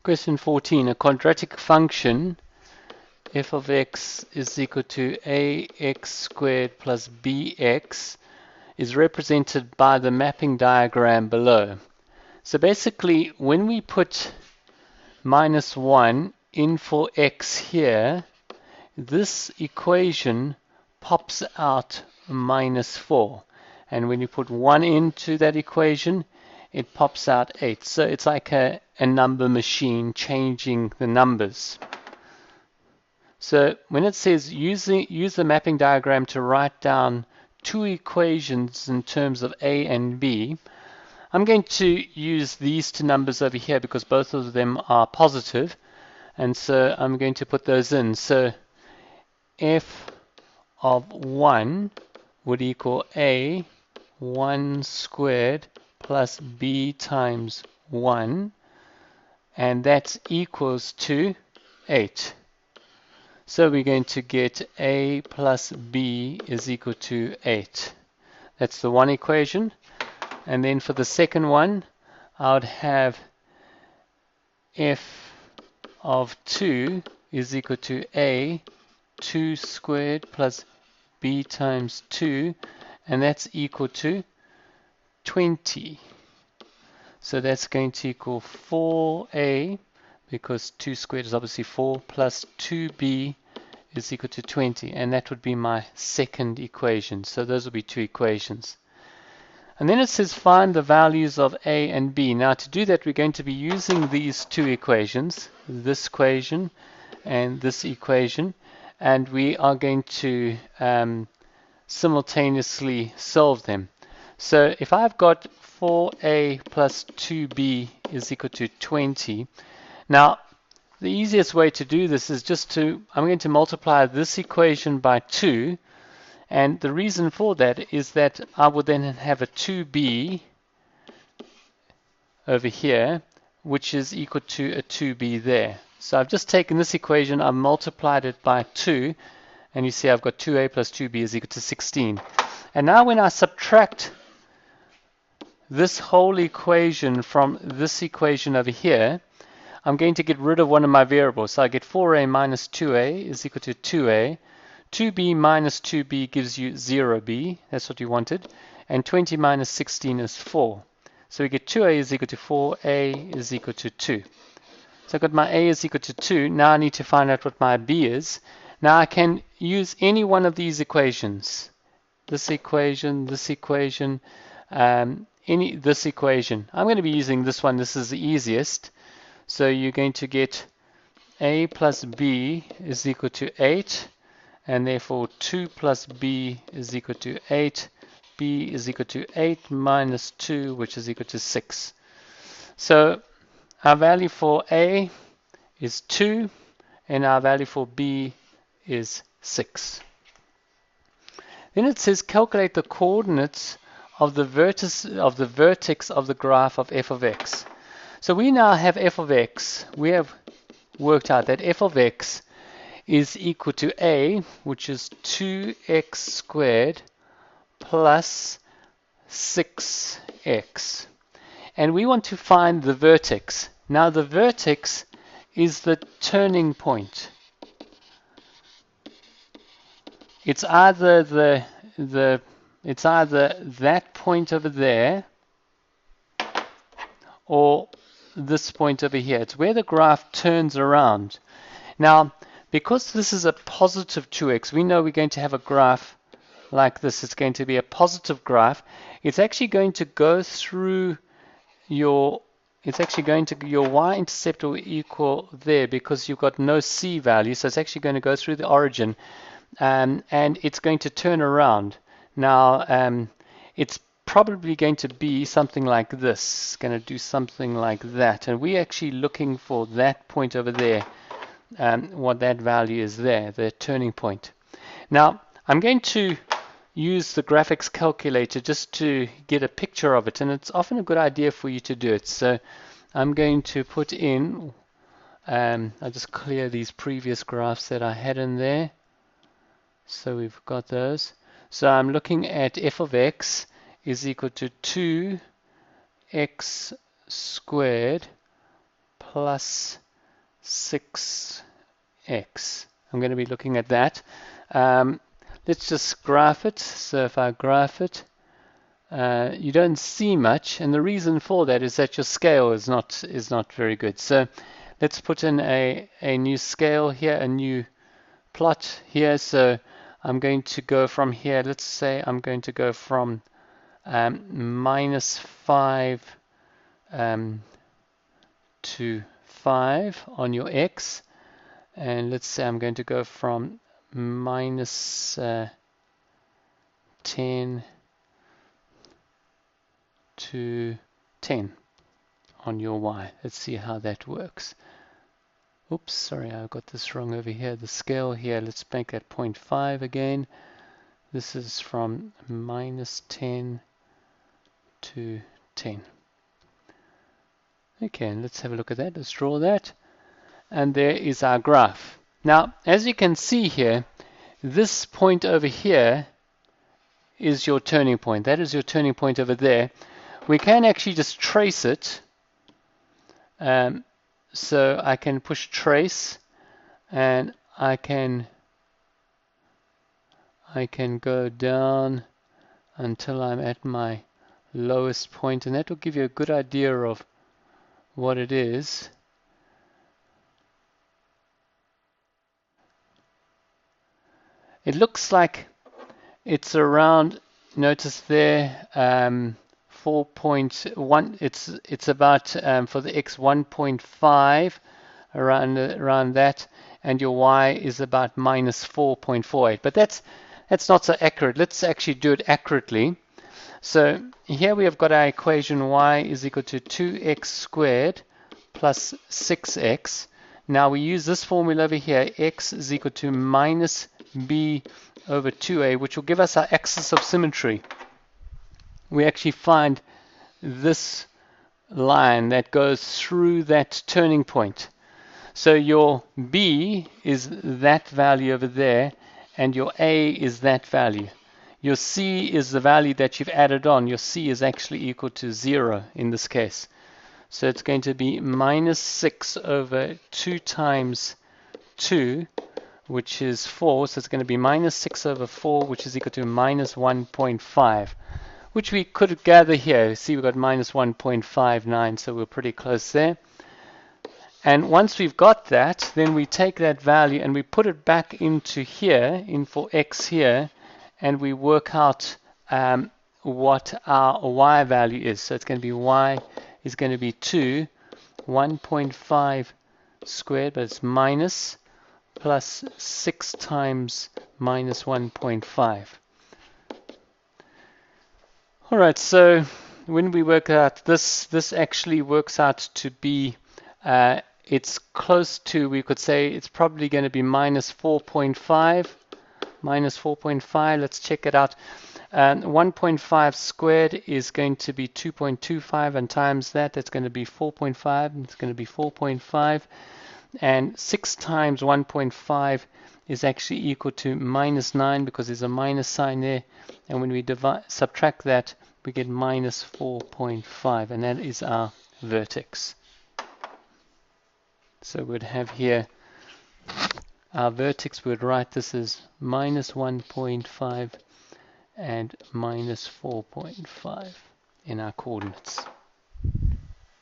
Question 14. A quadratic function f of x is equal to ax squared plus bx is represented by the mapping diagram below. So basically, when we put minus 1 in for x here, this equation pops out minus 4. And when you put 1 into that equation, it pops out 8. So it's like a number machine changing the numbers. So when it says use the mapping diagram to write down two equations in terms of a and b, I'm going to use these two numbers over here because both of them are positive, and so I'm going to put those in. So f of 1 would equal a 1 squared plus b times 1, and that's equals to 8. So we're going to get a plus b is equal to 8. That's the one equation. And then for the second one, I would have f of 2 is equal to a 2 squared plus b times 2, and that's equal to 20. So that's going to equal 4a, because 2 squared is obviously 4, plus 2b is equal to 20, and that would be my second equation. So those will be two equations. And then it says find the values of a and b. Now to do that, we're going to be using these two equations, this equation and this equation, and we are going to simultaneously solve them. So if I've got 4a plus 2b is equal to 20, now the easiest way to do this is I'm going to multiply this equation by 2, and the reason for that is that I would then have a 2b over here, which is equal to a 2b there. So I've just taken this equation, I've multiplied it by 2, and you see I've got 2a plus 2b is equal to 16. And now when I subtract this whole equation from this equation over here, I'm going to get rid of one of my variables. So I get 4a minus 2a is equal to 2a. 2b minus 2b gives you 0b. That's what you wanted. And 20 minus 16 is 4. So we get 2a is equal to 4a is equal to 2. So I've got my a is equal to 2. Now I need to find out what my b is. Now I can use any one of these equations. This equation, this equation, this equation. I'm going to be using this one. This is the easiest. So you're going to get a plus b is equal to 8, and therefore 2 plus b is equal to 8. B is equal to 8 minus 2, which is equal to 6. So our value for a is 2, and our value for b is 6. Then it says calculate the coordinates of the vertex of the graph of f of x. So we now have f of x. We have worked out that f of x is equal to a, which is 2x squared plus 6x. And we want to find the vertex. Now the vertex is the turning point. It's either that point over there or this point over here. It's where the graph turns around. Now, because this is a positive 2x, we know we're going to have a graph like this. It's going to be a positive graph. It's actually going to go through your y-intercept will equal there because you've got no c value, so it's actually going to go through the origin, and it's going to turn around. Now, it's probably going to be something like this. It's going to do something like that, and we're actually looking for that point over there, what that value is there, the turning point. Now I'm going to use the graphics calculator just to get a picture of it, and it's often a good idea for you to do it. So I'm going to put in, I'll just clear these previous graphs that I had in there, so we've got those. So I'm looking at f of x is equal to 2x squared plus 6x. I'm going to be looking at that. Let's just graph it. So if I graph it, you don't see much, and the reason for that is that your scale is not very good. So let's put in a new scale here, a new plot here. So I'm going to go from here. Let's say I'm going to go from -5 to 5 on your x, and let's say I'm going to go from -10 to 10 on your y. Let's see how that works. Oops, sorry, I got this wrong over here. The scale here, let's make that 0.5 again. This is from -10 to 10. Okay, and let's have a look at that. Let's draw that. And there is our graph. Now, as you can see here, this point over here is your turning point. That is your turning point over there. We can actually just trace it. So I can push trace, and I can go down until I'm at my lowest point, and that will give you a good idea of what it is. It looks like it's around, notice there, 4.1. It's about for the x 1.5, around that, and your y is about -4.48. But that's not so accurate. Let's actually do it accurately. So here we have got our equation y is equal to 2x squared plus 6x. Now we use this formula over here. X is equal to minus b over 2a, which will give us our axis of symmetry. We actually find this line that goes through that turning point. So your b is that value over there, and your a is that value. Your c is the value that you've added on. Your c is actually equal to 0 in this case. So it's going to be -6 over 2 times 2, which is 4. So it's going to be -6 over 4, which is equal to -1.5, which we could gather here. See, we've got -1.59, so we're pretty close there. And once we've got that, then we take that value and we put it back into here, in for x here, and we work out what our y value is. So it's going to be y is going to be 1.5 squared, but it's minus plus 6 times -1.5. All right, so when we work out this actually works out to be, it's close to, we could say it's probably going to be -4.5. -4.5, let's check it out. 1.5 squared is going to be 2.25, and times that's going to be 4.5, it's going to be 4.5, and 6 times 1.5 is actually equal to -9, because there's a minus sign there, and when we subtract that, we get -4.5, and that is our vertex. So we'd have here our vertex. We'd write this as -1.5 and -4.5 in our coordinates.